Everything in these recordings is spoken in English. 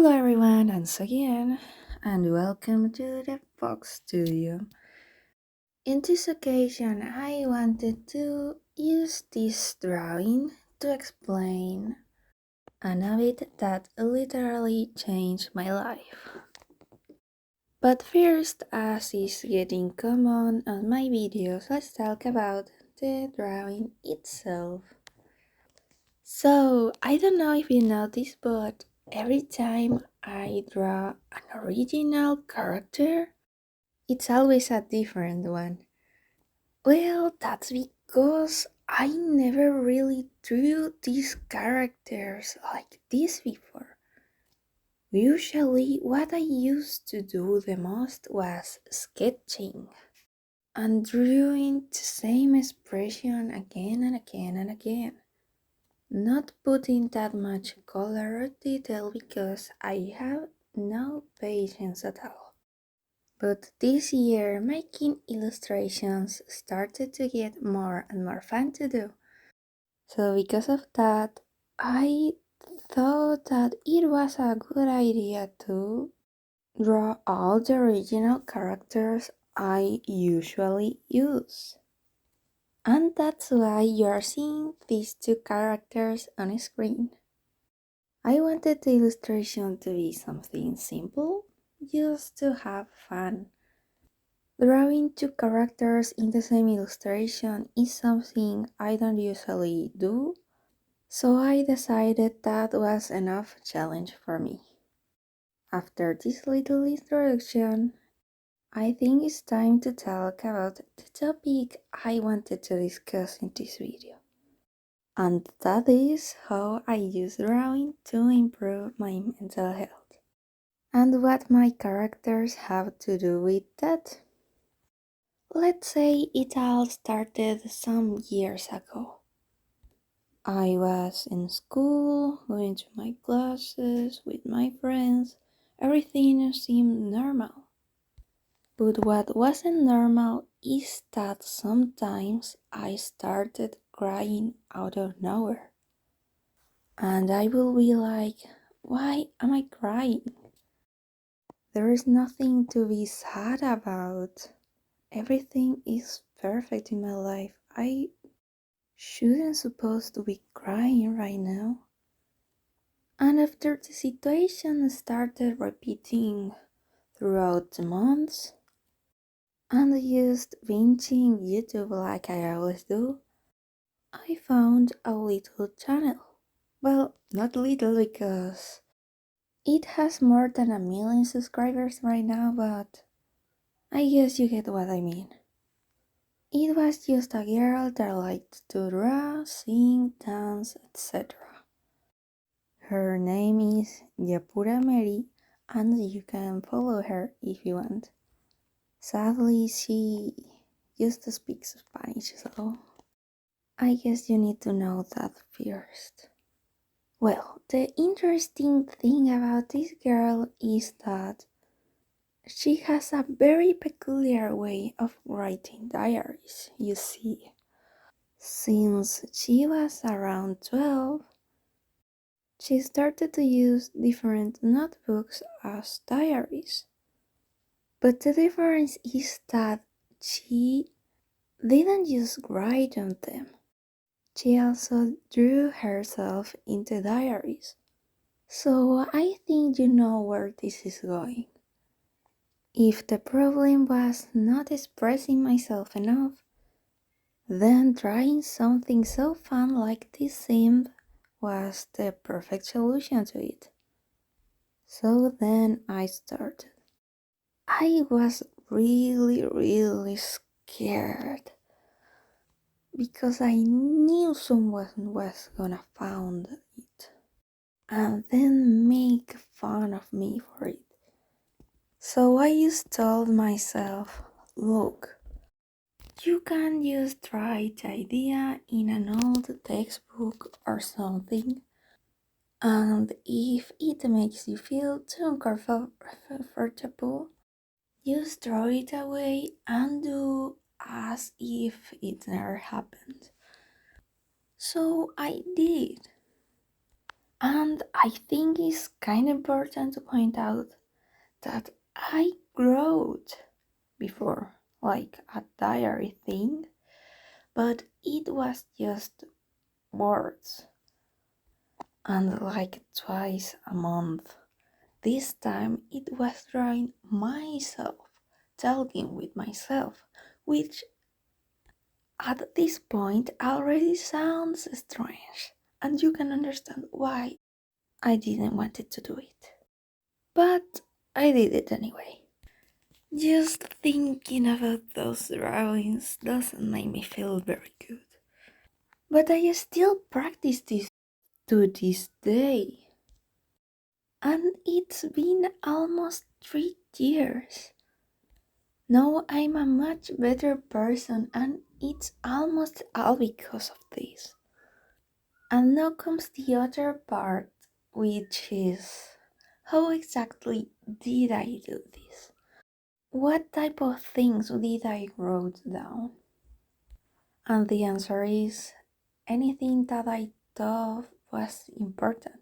Hello everyone, once again, and welcome to the Fox Studio. In this occasion, I wanted to use this drawing to explain an habit that literally changed my life. But first, as is getting common on my videos, let's talk about the drawing itself. So, I don't know if you noticed, but every time I draw an original character, it's always a different one. Well, that's because I never really drew these characters like this before. Usually, what I used to do the most was sketching and drawing the same expression again and again and again. Not putting that much color or detail because I have no patience at all. But this year, making illustrations started to get more and more fun to do. So, because of that, I thought that it was a good idea to draw all the original characters I usually use. And that's why you're seeing these two characters on screen. I wanted the illustration to be something simple, just to have fun. Drawing two characters in the same illustration is something I don't usually do, so I decided that was enough challenge for me. After this little introduction, I think it's time to talk about the topic I wanted to discuss in this video. And that is how I use drawing to improve my mental health. And what my characters have to do with that. Let's say it all started some years ago. I was in school, going to my classes with my friends. Everything seemed normal. But what wasn't normal is that sometimes I started crying out of nowhere. And I will be like, why am I crying? There is nothing to be sad about. Everything is perfect in my life. I shouldn't supposed to be crying right now. And after the situation started repeating throughout the months, and just binging YouTube like I always do, I found a little channel. Well, not little because it has more than 1 million subscribers right now, but I guess you get what I mean. It was just a girl that liked to draw, sing, dance, etc. Her name is Yapura Mary, and you can follow her if you want. Sadly, she used to speak Spanish, so I guess you need to know that first. Well, the interesting thing about this girl is that she has a very peculiar way of writing diaries, you see. Since she was around 12, she started to use different notebooks as diaries. But the difference is that she didn't just write on them, she also drew herself into diaries. So I think you know where this is going. If the problem was not expressing myself enough, then trying something so fun like this seemed was the perfect solution to it. So then I started. I was really scared because I knew someone was gonna find it and then make fun of me for it. So I just told myself, look, you can just try the idea in an old textbook or something, and if it makes you feel too uncomfortable, just throw it away and do as if it never happened. So I did. And I think it's kind of important to point out that I wrote before, like a diary thing, but it was just words and like twice a month. This time it was drawing myself, talking with myself, which at this point already sounds strange, and you can understand why I didn't want to do it. But I did it anyway. Just thinking about those drawings doesn't make me feel very good. But I still practice this to this day. And it's been almost 3 years. Now I'm a much better person, and it's almost all because of this. And now comes the other part, which is how exactly did I do this? What type of things did I wrote down? And the answer is anything that I thought was important.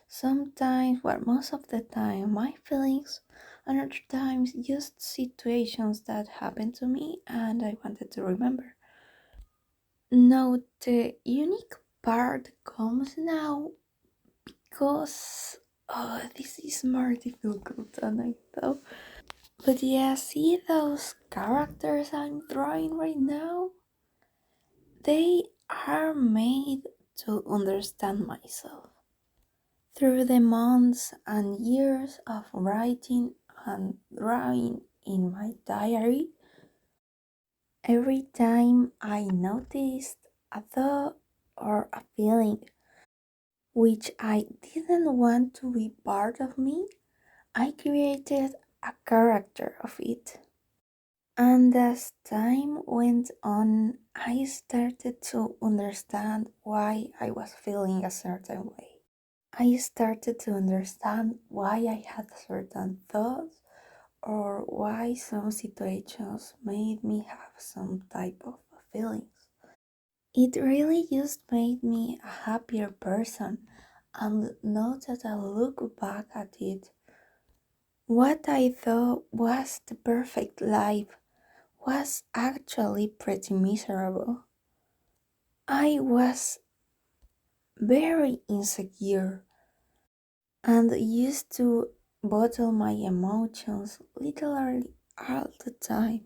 Sometimes, well, most of the time, my feelings, and other times, just situations that happened to me and I wanted to remember. Now, the unique part comes now because this is more difficult than I thought. But yeah, see those characters I'm drawing right now? They are made to understand myself. Through the months and years of writing and drawing in my diary, every time I noticed a thought or a feeling which I didn't want to be part of me, I created a character of it. And as time went on, I started to understand why I was feeling a certain way. I started to understand why I had certain thoughts or why some situations made me have some type of feelings. It really just made me a happier person, and now that I look back at it, what I thought was the perfect life was actually pretty miserable. I was very insecure and used to bottle my emotions literally all the time.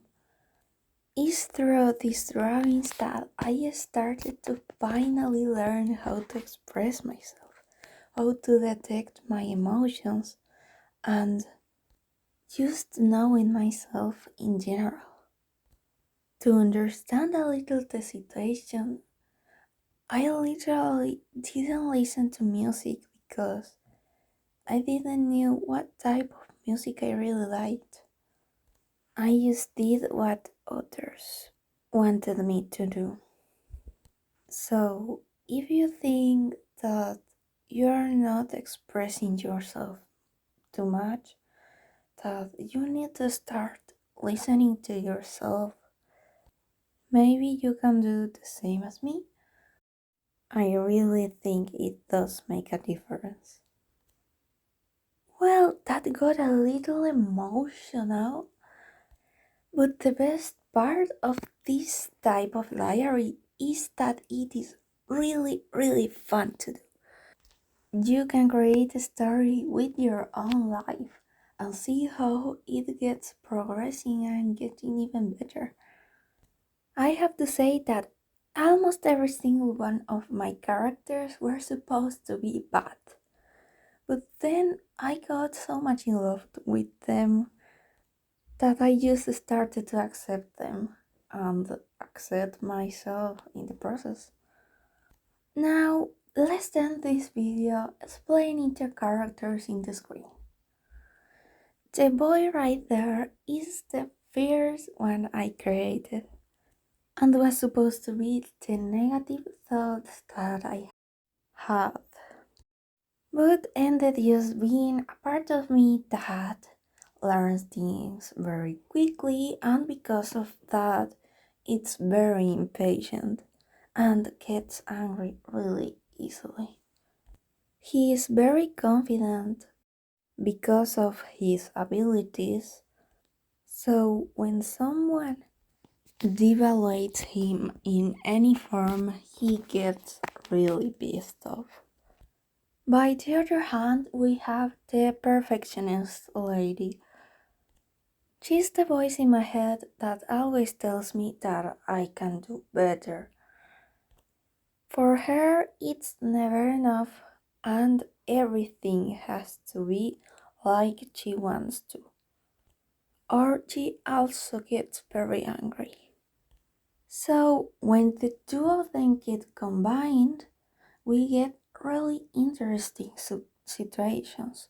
It's through these drawings that I started to finally learn how to express myself, how to detect my emotions, and just knowing myself in general. To understand a little the situation, I literally didn't listen to music because I didn't know what type of music I really liked. I just did what others wanted me to do. So, if you think that you are not expressing yourself too much, that you need to start listening to yourself, maybe you can do the same as me. I really think it does make a difference. Well, that got a little emotional, but the best part of this type of diary is that it is really, really fun to do. You can create a story with your own life and see how it gets progressing and getting even better. I have to say that almost every single one of my characters were supposed to be bad. But then I got so much in love with them that I just started to accept them and accept myself in the process. Now, let's end this video explaining the characters in the screen. The boy right there is the first one I created and was supposed to be the negative thoughts that I had, but ended just being a part of me that learns things very quickly, and because of that, it's very impatient and gets angry really easily. He is very confident because of his abilities, so when someone devaluates him in any form, he gets really pissed off. By the other hand, we have the perfectionist lady. She's the voice in my head that always tells me that I can do better. For her, it's never enough, and everything has to be like she wants to. Or she also gets very angry. So, when the two of them get combined, we get really interesting situations.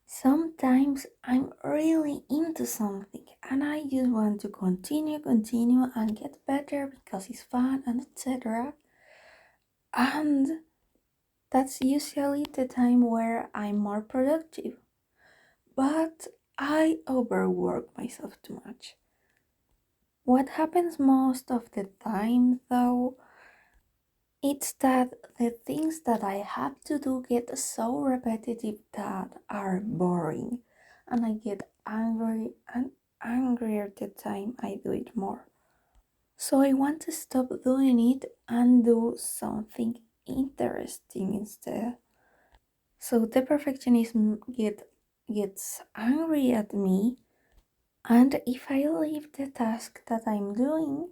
Sometimes I'm really into something and I just want to continue and get better because it's fun and etc. And that's usually the time where I'm more productive. But I overwork myself too much. What happens most of the time though, it's that the things that I have to do get so repetitive that are boring and I get angry and angrier the time I do it more. So I want to stop doing it and do something interesting instead. So the perfectionism gets angry at me, and if I leave the task that I'm doing,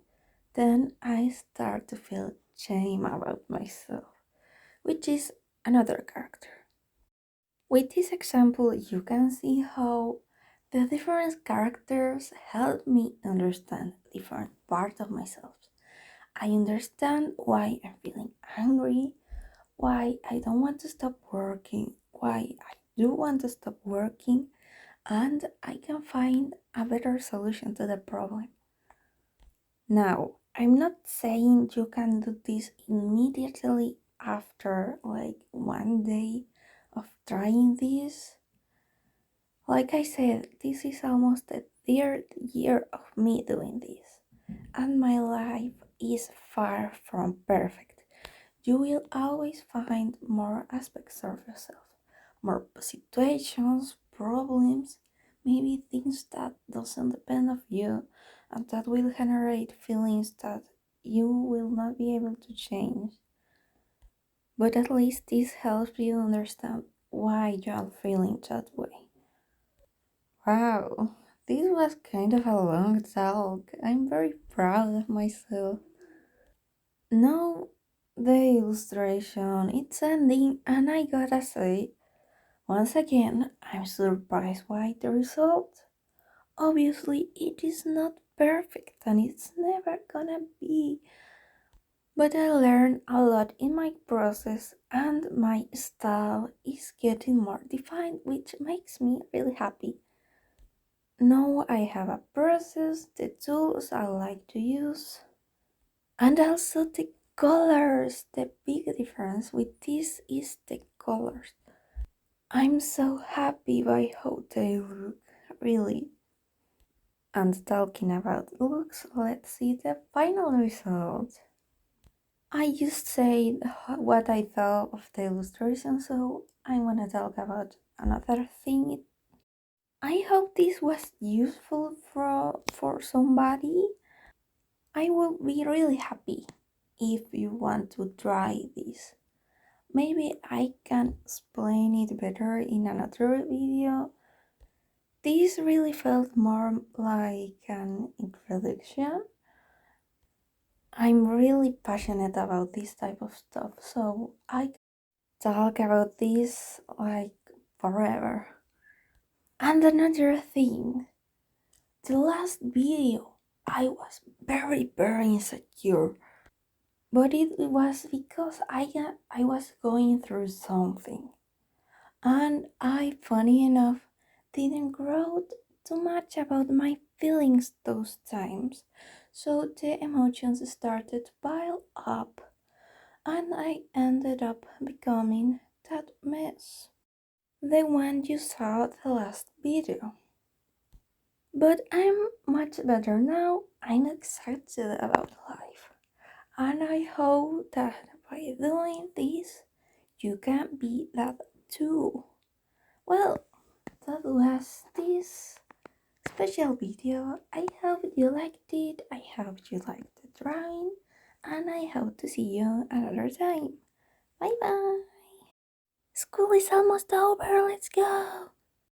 then I start to feel shame about myself, which is another character. With this example, you can see how the different characters help me understand different parts of myself. I understand why I'm feeling angry, why I don't want to stop working, why I do want to stop working, and I can find a better solution to the problem. Now, I'm not saying you can do this immediately after like one day of trying this. Like I said, this is almost the third year of me doing this, and my life is far from perfect. You will always find more aspects of yourself, more situations, problems, maybe things that doesn't depend of you and that will generate feelings that you will not be able to change. But at least this helps you understand why you are feeling that way. Wow, this was kind of a long talk. I'm very proud of myself. Now the illustration it's ending and I gotta say, once again, I'm surprised by the result. Obviously it is not perfect and it's never gonna be, but I learned a lot in my process and my style is getting more defined, which makes me really happy. Now I have a process, the tools I like to use, and also the colors. The big difference with this is the colors. I'm so happy by how they look, really. And talking about looks, let's see the final result. I just said what I thought of the illustration, so I'm gonna talk about another thing. I hope this was useful for somebody. I will be really happy if you want to try this. Maybe I can explain it better in another video. This really felt more like an introduction. I'm really passionate about this type of stuff, so I can talk about this like forever. And another thing, the last video I was very insecure, but it was because I was going through something. And I, funny enough, didn't grow too much about my feelings those times. So the emotions started to pile up, and I ended up becoming that mess. The one you saw the last video. But I'm much better now. I'm excited about life. And I hope that by doing this, you can be that too. Well, that was this special video. I hope you liked it. I hope you liked the drawing. And I hope to see you another time. Bye bye. School is almost over. Let's go.